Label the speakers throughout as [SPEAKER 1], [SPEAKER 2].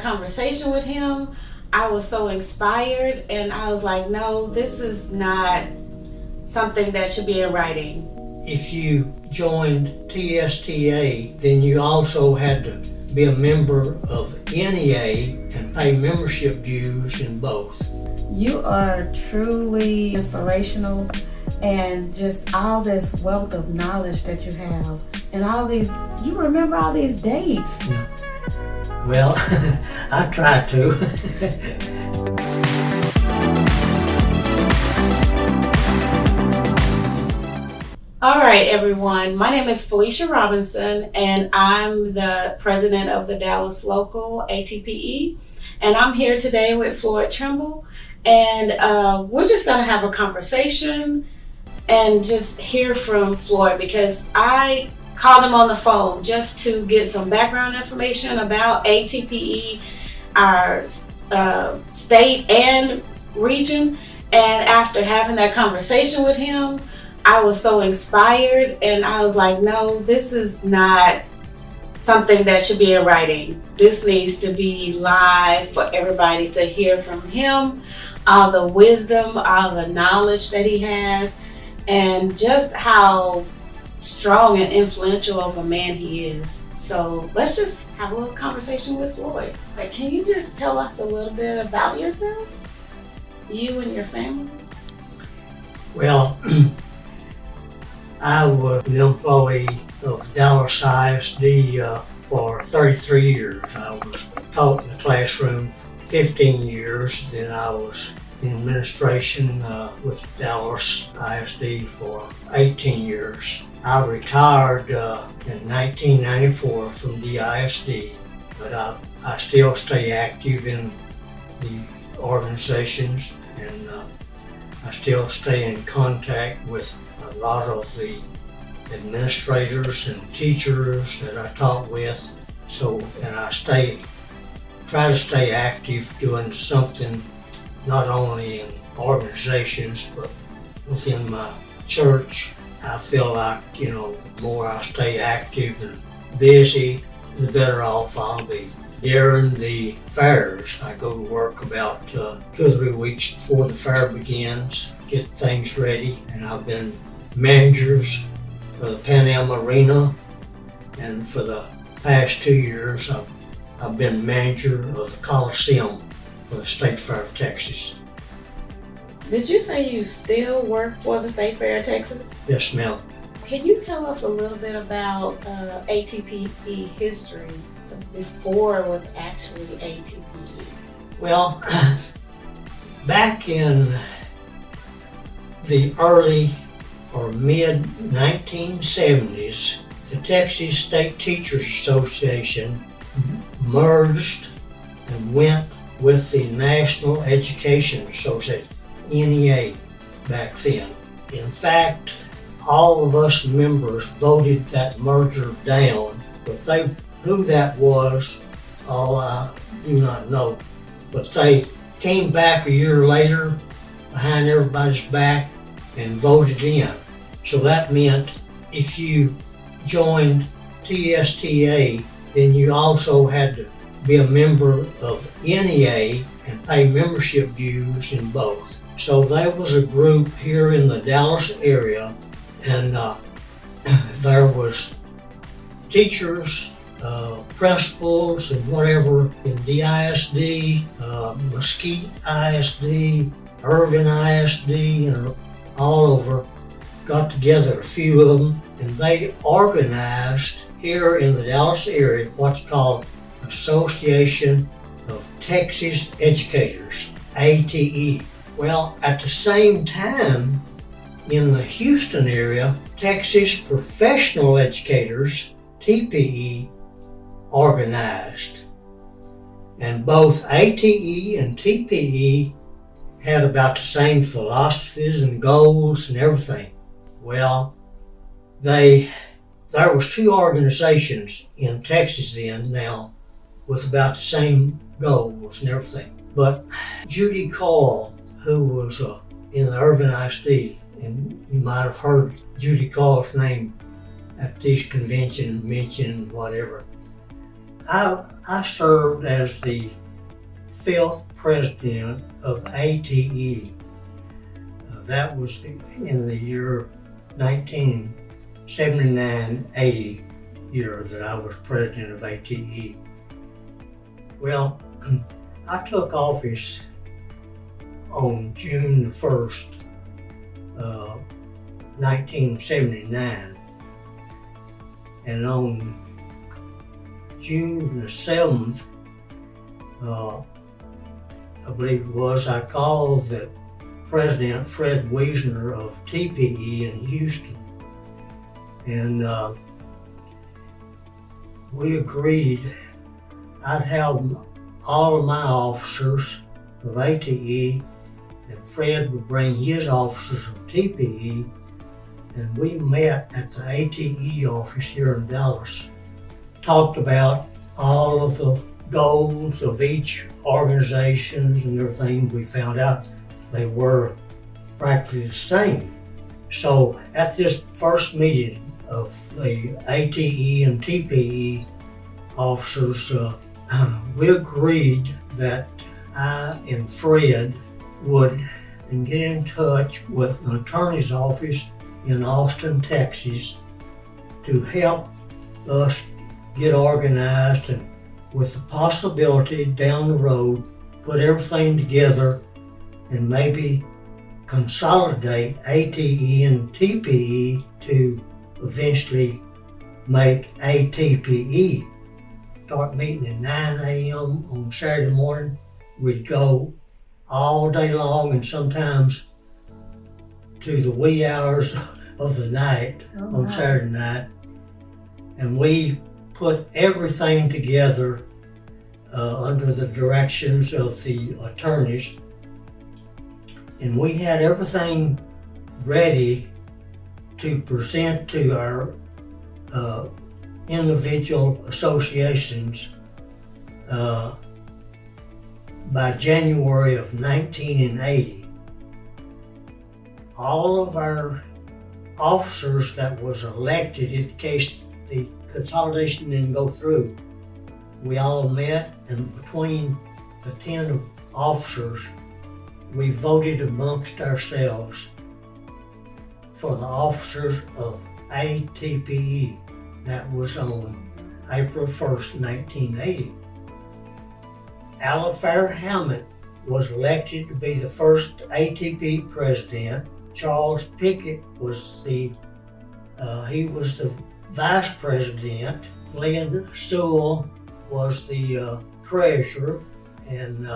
[SPEAKER 1] conversation with him, I was so inspired, and I was like, no, this is not something that should be in writing.
[SPEAKER 2] If you joined TSTA, then you also had to be a member of NEA and pay membership dues in both.
[SPEAKER 1] You are truly inspirational, and just all this wealth of knowledge that you have, and all these, you remember all these dates.
[SPEAKER 2] Yeah. Well, I try to.
[SPEAKER 1] All right, everyone. My name is Felicia Robinson, and I'm the president of the Dallas local ATPE. And I'm here today with Floyd Trimble, and we're just going to have a conversation and just hear from Floyd, because I called him on the phone just to get some background information about ATPE, our state and region. And after having that conversation with him, I was so inspired, and I was like, no, this is not something that should be in writing. This needs to be live for everybody to hear from him, all the wisdom, all the knowledge that he has, and just how strong and influential of a man he is. So let's just have a little conversation with Floyd. Like, can you just tell us a little bit about yourself, you and your family?
[SPEAKER 2] Well, I was an employee of Dallas ISD for 33 years. I was taught in the classroom for 15 years. Then I was in administration with Dallas ISD for 18 years. I retired in 1994 from DISD, but I still stay active in the organizations, and I still stay in contact with a lot of the administrators and teachers that I taught with. So, and I try to stay active doing something not only in organizations but within my church. I feel like, the more I stay active and busy, the better off I'll be. During the fairs, I go to work about 2 or 3 weeks before the fair begins, get things ready, and I've been managers for the Pan Am Arena, and for the past 2 years I've been manager of the Coliseum for the State Fair of Texas.
[SPEAKER 1] Did you say you still work for the State Fair of Texas?
[SPEAKER 2] Yes, ma'am.
[SPEAKER 1] Can you tell us a little bit about ATPE history before it was actually ATPE?
[SPEAKER 2] Well, back in the early or mid 1970s, the Texas State Teachers Association merged and went with the National Education Association, NEA, back then. In fact, all of us members voted that merger down, but who that was, all I do not know. But they came back a year later behind everybody's back and voted in. So that meant if you joined TSTA, then you also had to be a member of NEA and pay membership dues in both. So there was a group here in the Dallas area, and there was teachers, principals, and whatever in DISD, Mesquite ISD, Irvin ISD, and all over, got together, a few of them, and they organized here in the Dallas area what's called Association of Texas Educators, ATE. Well, at the same time, in the Houston area, Texas Professional Educators, TPE, organized. And both ATE and TPE had about the same philosophies and goals and everything. Well, there was 2 organizations in Texas then now with about the same goals and everything. But Judy Coyle, who was in the Irvin ISD, and you might have heard Judy Coyle's name at these conventions, mentioned, whatever. I served as the 5th president of ATE. That was in the year 1979-80 year that I was president of ATE. Well, I took office on June the 1st, 1979, and on June the 7th, I believe it was, I called the President Fred Wiesner of TPE in Houston, and we agreed I'd have all of my officers of ATE, and Fred would bring his officers of TPE, and we met at the ATE office here in Dallas, talked about all of the goals of each organization and everything. We found out they were practically the same. So at this first meeting of the ATE and TPE officers, we agreed that I and Fred would get in touch with an attorney's office in Austin, Texas, to help us get organized, and with the possibility down the road, put everything together and maybe consolidate ATE and TPE to eventually make ATPE. Start meeting at 9 a.m. on Saturday morning. We'd go all day long and sometimes to the wee hours of the night on Saturday night. And we put everything together under the directions of the attorneys. And we had everything ready to present to our individual associations by January of 1980. All of our officers that was elected, in case the consolidation didn't go through, we all met, and between the 10 officers, we voted amongst ourselves for the officers of ATPE. That was on April 1st, 1980. Alifair Hammett was elected to be the first ATP president. Charles Pickett was he was the vice president. Lynn Sewell was the treasurer, and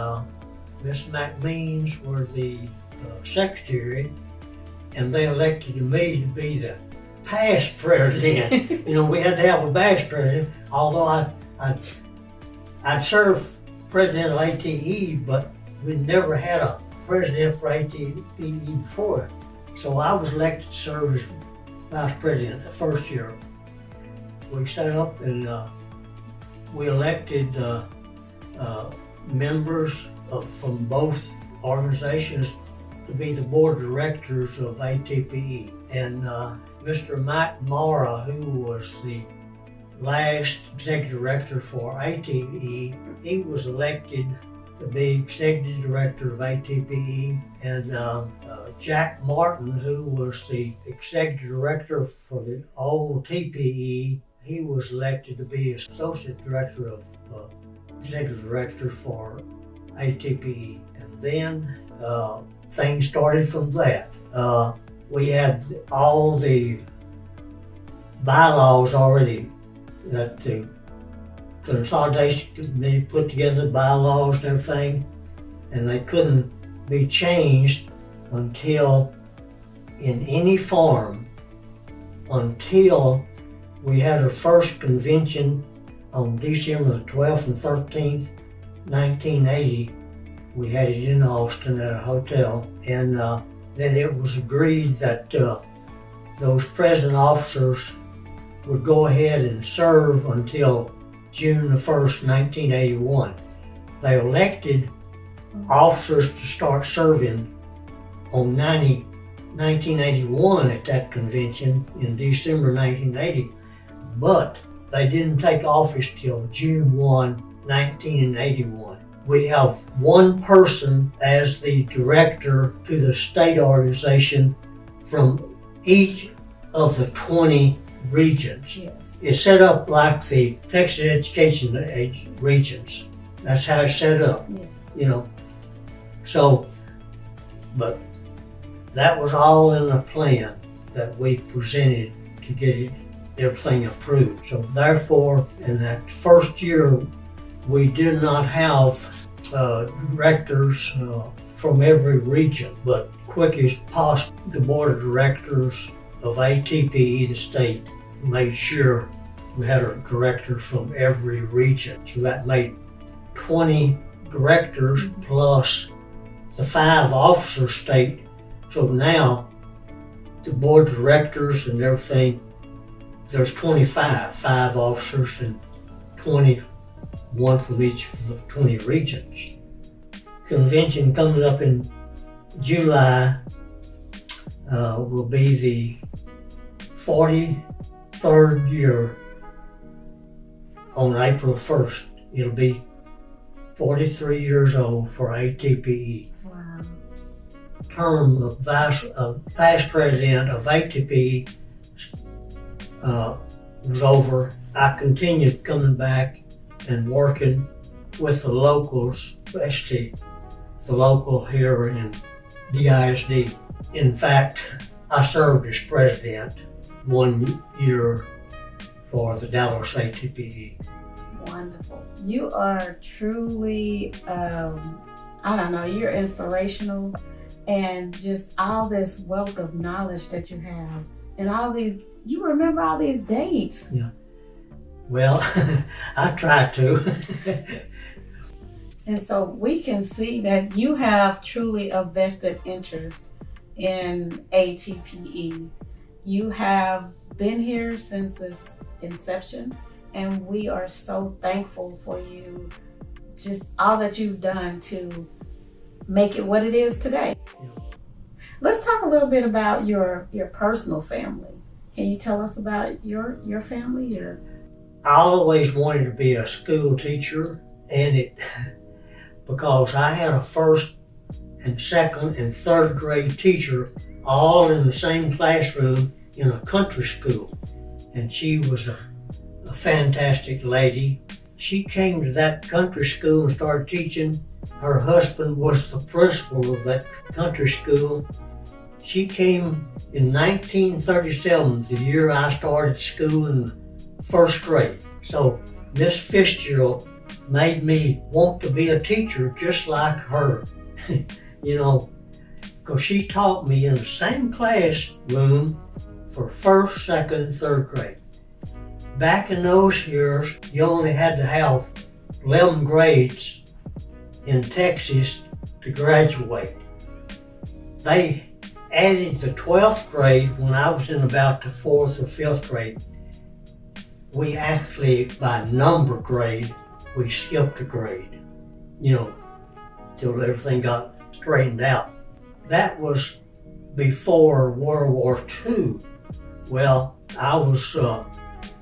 [SPEAKER 2] Miss McMeans were the secretary, and they elected me to be the past president. You know, we had to have a past president, although I'd served president of ATE, but we never had a president for ATPE before. So I was elected to serve as vice president the first year. We set up and we elected members from both organizations to be the board of directors of ATPE. And Mr. Mike Mara, who was the last executive director for ATPE, he was elected to be executive director of ATPE. And Jack Martin, who was the executive director for the old TPE, he was elected to be associate director of executive director for ATPE. And then things started from that. We had all the bylaws already that the consolidation committee put together, bylaws and everything, and they couldn't be changed until in any form until we had our first convention on December the 12th and 13th, 1980. We had it in Austin at a hotel, and then it was agreed that those president officers would go ahead and serve until June the 1st, 1981. They elected officers to start serving on 1981 at that convention in December 1980, but They didn't take office till June 1, 1981. We have one person as the director to the state organization from each of the 20 regions.
[SPEAKER 1] Yes.
[SPEAKER 2] It's set up like the Texas Education regions. That's how it's set up,
[SPEAKER 1] Yes.
[SPEAKER 2] So, but that was all in a plan that we presented to get everything approved. So therefore, in that first year, we did not have directors from every region, but quick as possible, the board of directors of ATPE, the state, made sure we had a director from every region. So that made 20 directors plus the 5 officer state. So now the board of directors and everything, there's 25, 5 officers and 20, one from each of the 20 regions. Convention coming up in July will be the 43rd year on April 1st. It'll be 43 years old for ATPE.
[SPEAKER 1] Wow.
[SPEAKER 2] Term of past president of ATPE was over. I continued coming back and working with the locals, especially the local here in DISD. In fact, I served as president 1 year for the Dallas ATPE.
[SPEAKER 1] Wonderful. You are truly, you're inspirational, and just all this wealth of knowledge that you have, and all these, you remember all these dates.
[SPEAKER 2] Yeah. Well, I try to.
[SPEAKER 1] And so we can see that you have truly a vested interest in ATPE. You have been here since its inception, and we are so thankful for you, just all that you've done to make it what it is today.
[SPEAKER 2] Yeah.
[SPEAKER 1] Let's talk a little bit about your personal family. Can you tell us about your family?
[SPEAKER 2] I always wanted to be a school teacher, and because I had a first and second and third grade teacher all in the same classroom in a country school, and she was a fantastic lady. She came to that country school and started teaching. Her husband was the principal of that country school. She came in 1937, the year I started school in the first grade. So Miss Fitzgerald made me want to be a teacher just like her, because she taught me in the same classroom for first, second, and third grade. Back in those years, you only had to have 11 grades in Texas to graduate. They added the 12th grade when I was in about the 4th or 5th grade. We actually, by number grade, we skipped a grade, till everything got straightened out. That was before World War II. Well, I was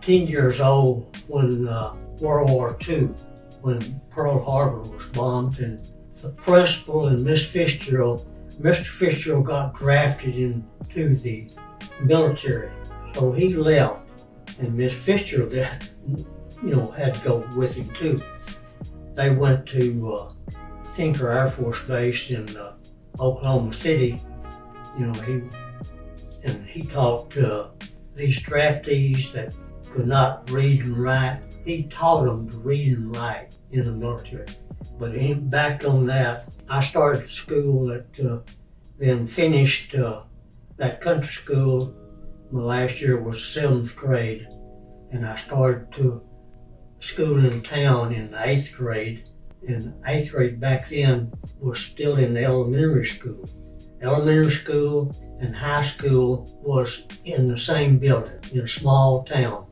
[SPEAKER 2] 10 years old when World War II, when Pearl Harbor was bombed, and the principal and Miss Fitzgerald, Mr. Fitzgerald got drafted into the military, so he left, and Miss Fitzgerald, had to go with him too. They went to Tinker Air Force Base in Oklahoma City. He taught these draftees that could not read and write. He taught them to read and write in the military. But back on that, I started school that then finished that country school. My last year was 7th grade, and I started to school in town in the 8th grade. And 8th grade back then was still in elementary school. Elementary school and high school was in the same building in a small town.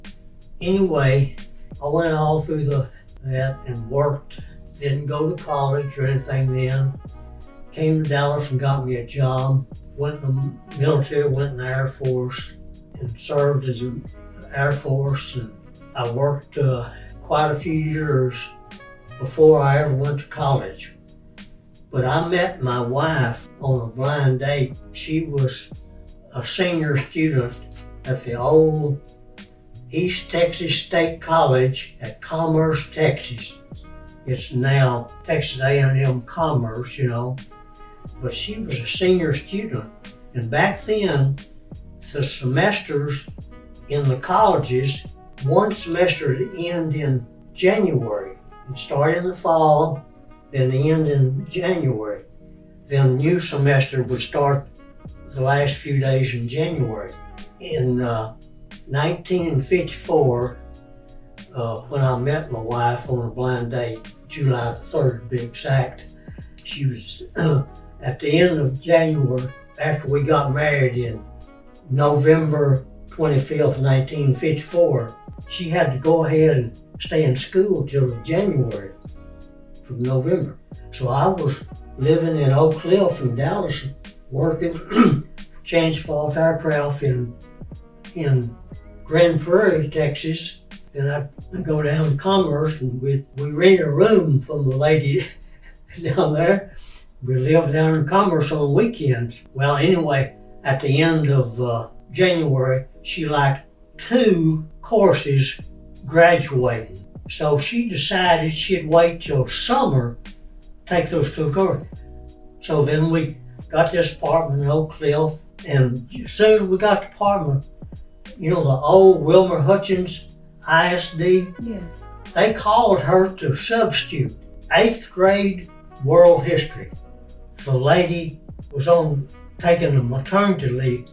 [SPEAKER 2] Anyway, I went all through that and worked. Didn't go to college or anything then. Came to Dallas and got me a job. Went in the military, went in the Air Force, and served as an Air Force. And I worked quite a few years before I ever went to college. But I met my wife on a blind date. She was a senior student at the old East Texas State College at Commerce, Texas. It's now Texas A&M Commerce, but she was a senior student. And back then, the semesters in the colleges, one semester would end in January. It started in the fall, then end in January. Then the new semester would start the last few days in January. In 1954, when I met my wife on a blind date, July 3rd to be exact, she was at the end of January, after we got married in November 25th, 1954, she had to go ahead and stay in school till January from November. So I was living in Oak Cliff in Dallas, working for Chance Falls Aircraft in Grand Prairie, Texas. Then I'd go down to Commerce and we rented a room from a lady down there. We lived down in Commerce on weekends. Well, anyway, at the end of January, she liked 2 courses graduating. So she decided she'd wait till summer to take those 2 courses. So then we got this apartment in Oak Cliff, and as soon as we got the apartment, the old Wilmer Hutchins ISD,
[SPEAKER 1] Yes.
[SPEAKER 2] they called her to substitute 8th grade world history. The lady was taking a maternity leave.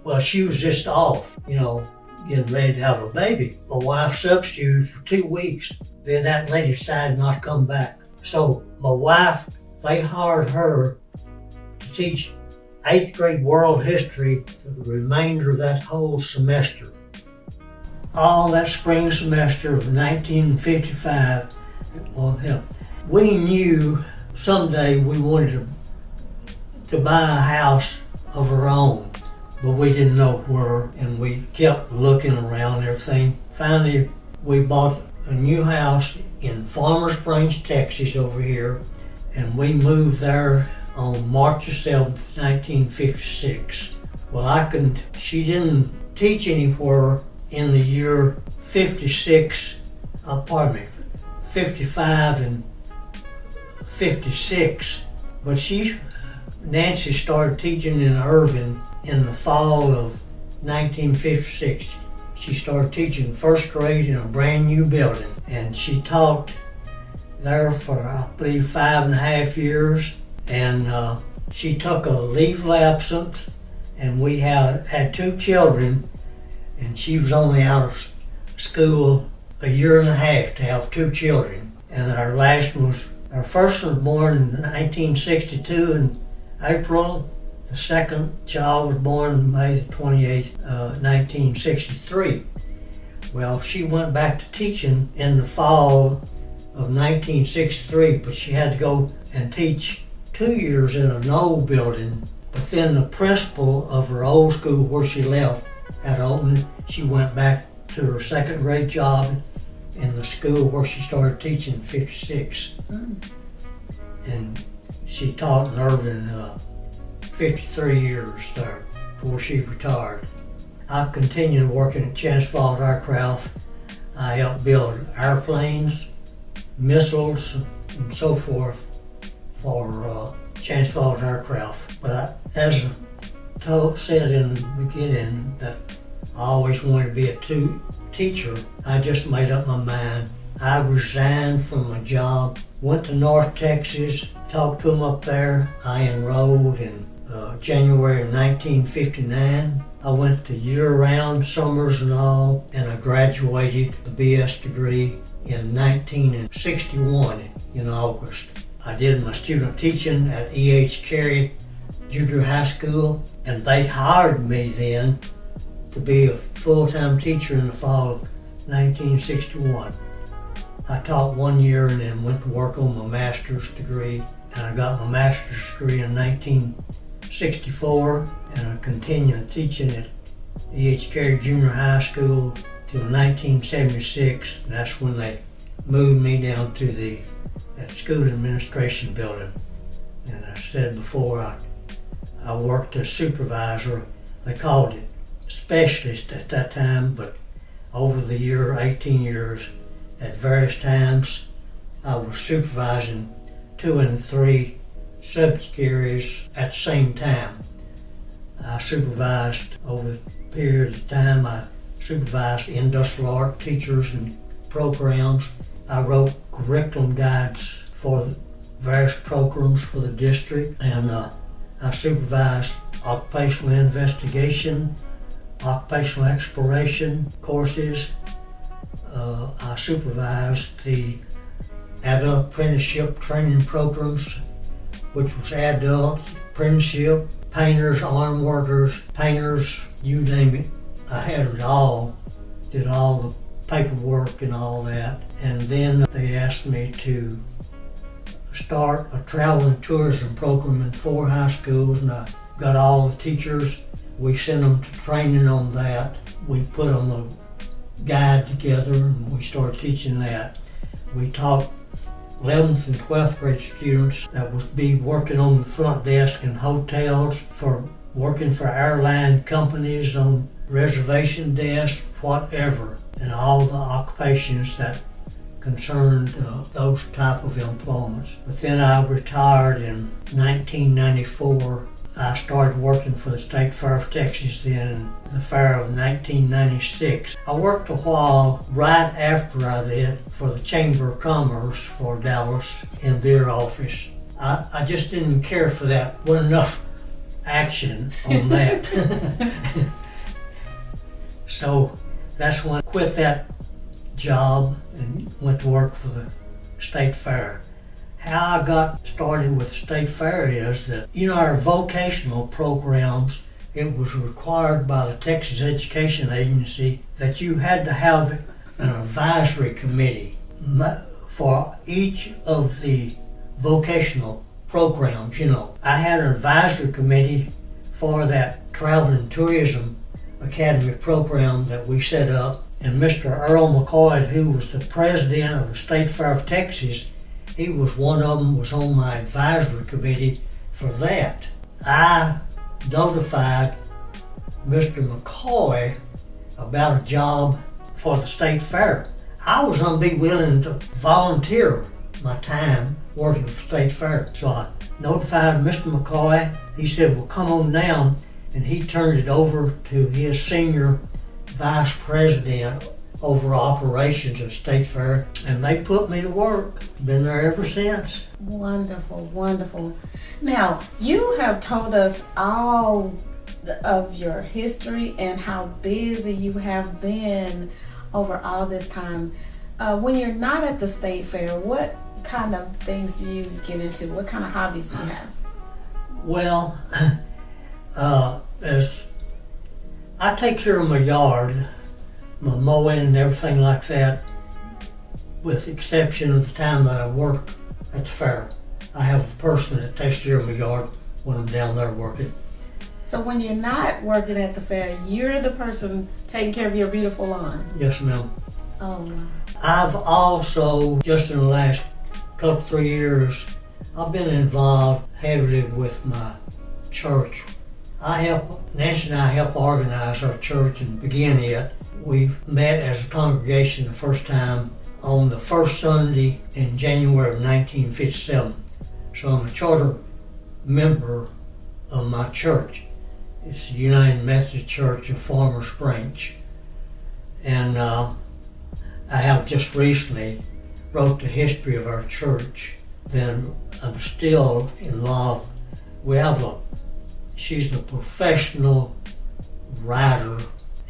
[SPEAKER 2] Well, she was just off, getting ready to have a baby. My wife substituted for 2 weeks. Then that lady decided not to come back. So my wife, they hired her to teach 8th grade world history for the remainder of that whole semester. All that spring semester of 1955, we knew someday we wanted to buy a house of our own, but we didn't know where, and we kept looking around and everything. Finally, we bought a new house in Farmers Branch, Texas over here, and we moved there on March 7th, 1956. Well, she didn't teach anywhere in the year 55 and 56, but Nancy started teaching in Irving in the fall of 1956. She started teaching 1st grade in a brand new building, and she taught there for, I believe, 5.5 years, and she took a leave of absence, and we had 2 children, and she was only out of school a year and a half to have 2 children. And our first one was born in 1962 in April. The second child was born May 28th, 1963. Well, she went back to teaching in the fall of 1963, but she had to go and teach 2 years in an old building. But then the principal of her old school where she left had opened. She went back to her 2nd grade job in the school where she started teaching in 56. And she taught in Irving 53 years there before she retired. I continued working at Chance Falls Aircraft. I helped build airplanes, missiles, and so forth for Chance Falls Aircraft. But as I said in the beginning, that I always wanted to be a teacher. I just made up my mind. I resigned from my job, went to North Texas, talked to them up there. I enrolled in January of 1959. I went to year-round summers and all, and I graduated the BS degree in 1961 in August. I did my student teaching at E.H. Carey Junior High School, and they hired me then to be a full-time teacher in the fall of 1961. I taught 1 year and then went to work on my master's degree, and I got my master's degree in 1964, and I continued teaching at E.H. Carey Junior High School till 1976. And that's when they moved me down to that school administration building. And I said before, I worked as supervisor. They called it specialist at that time, but over the 18 years, at various times, I was supervising 2 and 3 subject areas at the same time. I supervised over the period of time, I supervised industrial art teachers and programs. I wrote curriculum guides for the various programs for the district, and I supervised occupational investigation, occupational exploration courses. I supervised the adult apprenticeship training programs, which was adult apprenticeship, painters, iron workers, painters, you name it. I had it all, did all the paperwork and all that. And then they asked me to start a travel and tourism program in 4 high schools, and I got all the teachers. We sent them to training on that. We put on a guide together and we started teaching that. We taught 11th and 12th grade students that would be working on the front desk in hotels, working for airline companies on reservation desks, whatever, and all the occupations that concerned those type of employments. But then I retired in 1994. I started working for the State Fair of Texas then, in the fair of 1996. I worked a while right after I did for the Chamber of Commerce for Dallas in their office. I just didn't care for that. Wasn't enough action on that. So that's when I quit that job and went to work for the State Fair. How I got started with the State Fair is that, our vocational programs, it was required by the Texas Education Agency that you had to have an advisory committee for each of the vocational programs. I had an advisory committee for that Travel and Tourism Academy program that we set up, and Mr. Earl McCoy, who was the president of the State Fair of Texas, he was one of them, was on my advisory committee for that. I notified Mr. McCoy about a job for the State Fair. I was going to be willing to volunteer my time working for the State Fair. So I notified Mr. McCoy. He said, well, come on down. And he turned it over to his senior vice president over operations at State Fair, and they put me to work. Been there ever since.
[SPEAKER 1] Wonderful, wonderful. Now, you have told us all of your history and how busy you have been over all this time. When you're not at the State Fair, what kind of things do you get into? What kind of hobbies do you have?
[SPEAKER 2] Well, as I take care of my yard, my mowing and everything like that, with the exception of the time that I work at the fair. I have a person that takes care of my yard when I'm down there working.
[SPEAKER 1] So when you're not working at the fair, you're the person taking care of your beautiful lawn?
[SPEAKER 2] Yes, ma'am.
[SPEAKER 1] Oh, wow.
[SPEAKER 2] I've also, just in the last couple, 3 years, I've been involved heavily with my church. Nancy and I help organize our church and begin it. We've met as a congregation the first time on the first Sunday in January of 1957. So I'm a charter member of my church. It's the United Methodist Church of Farmers Branch. And I have just recently wrote the history of our church. Then I'm still involved. She's a professional writer,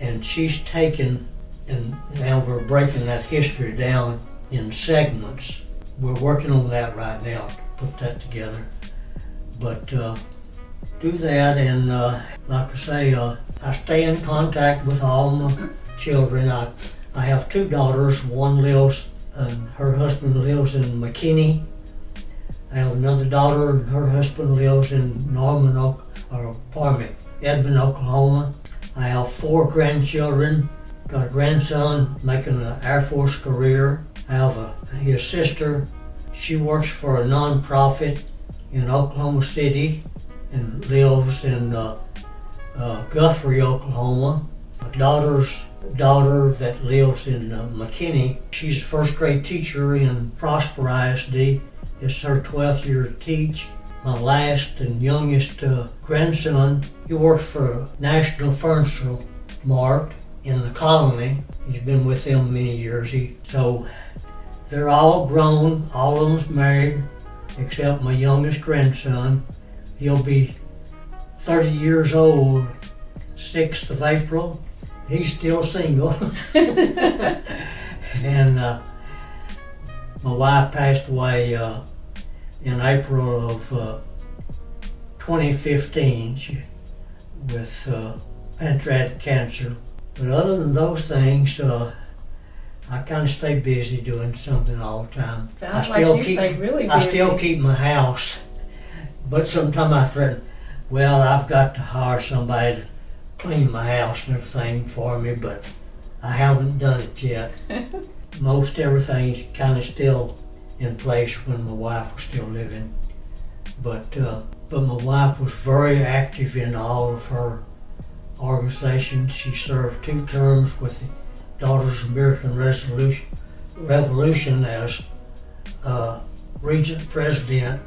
[SPEAKER 2] and she's taken, and now we're breaking that history down in segments. We're working on that right now to put that together. But do that, and like I say, I stay in contact with all my children. I have 2 daughters. One lives, and her husband lives in McKinney. I have another daughter, and her husband lives in Edmond, Oklahoma. I have 4 grandchildren, got a grandson making an Air Force career. I have his sister. She works for a nonprofit in Oklahoma City and lives in Guthrie, Oklahoma. My daughter's daughter that lives in McKinney. She's a first grade teacher in Prosper ISD. It's her 12th year to teach. My last and youngest grandson, he works for National Furniture Mart in the colony. He's been with them many years. So they're all grown, all of them's married, except my youngest grandson. He'll be 30 years old, 6th of April. He's still single. And my wife passed away in April of 2015 with pancreatic cancer. But other than those things, I kind of stay busy doing something all the time.
[SPEAKER 1] Sounds like you stay really busy.
[SPEAKER 2] I still keep my house, but sometimes I threaten, well, I've got to hire somebody to clean my house and everything for me, but I haven't done it yet. Most everything's kind of still in place when my wife was still living. But my wife was very active in all of her organizations. She served 2 terms with the Daughters of American Revolution as regent president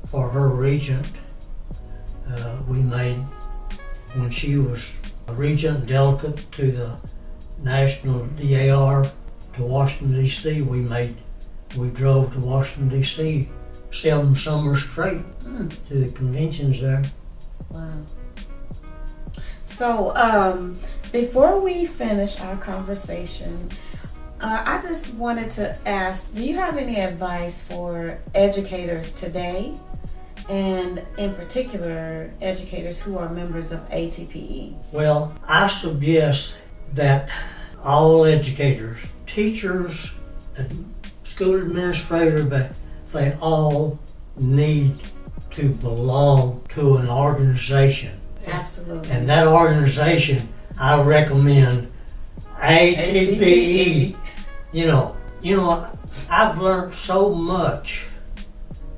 [SPEAKER 2] for her regent. We made, when she was a regent delegate to the National DAR to Washington, D.C., we drove to Washington, D.C. 7 summers straight to the conventions there.
[SPEAKER 1] Wow. So, before we finish our conversation, I just wanted to ask, do you have any advice for educators today, and in particular, educators who are members of ATPE?
[SPEAKER 2] Well, I suggest that all educators, teachers, school administrators, they all need to belong to an organization.
[SPEAKER 1] Absolutely.
[SPEAKER 2] And that organization, I recommend ATPE. You know, I've learned so much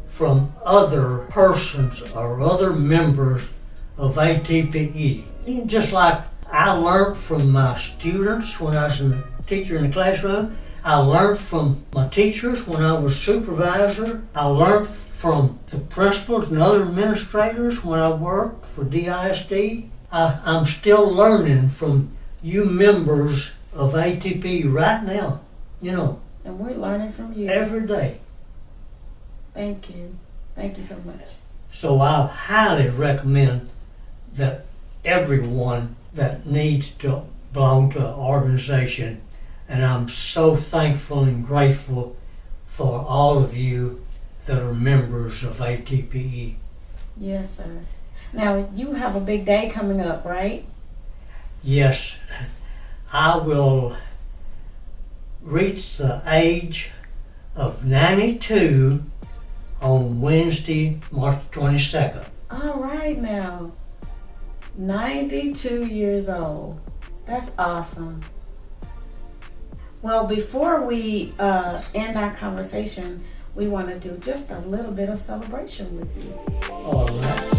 [SPEAKER 2] from other persons or other members of ATPE. Just like I learned from my students when I was a teacher in the classroom. I learned from my teachers when I was supervisor. I learned from the principals and other administrators when I worked for DISD. I'm still learning from you members of ATP right now,
[SPEAKER 1] And we're learning from you.
[SPEAKER 2] every day.
[SPEAKER 1] Thank you. Thank you so much.
[SPEAKER 2] So I highly recommend that everyone that needs to belong to an organization, and I'm so thankful and grateful for all of you that are members of ATPE.
[SPEAKER 1] Yes, sir. Now, you have a big day coming up, right?
[SPEAKER 2] Yes, I will reach the age of 92 on Wednesday, March 22nd.
[SPEAKER 1] All right now. 92 years old. That's awesome. Well, before we end our conversation, we want to do just a little bit of celebration with you.
[SPEAKER 2] All right.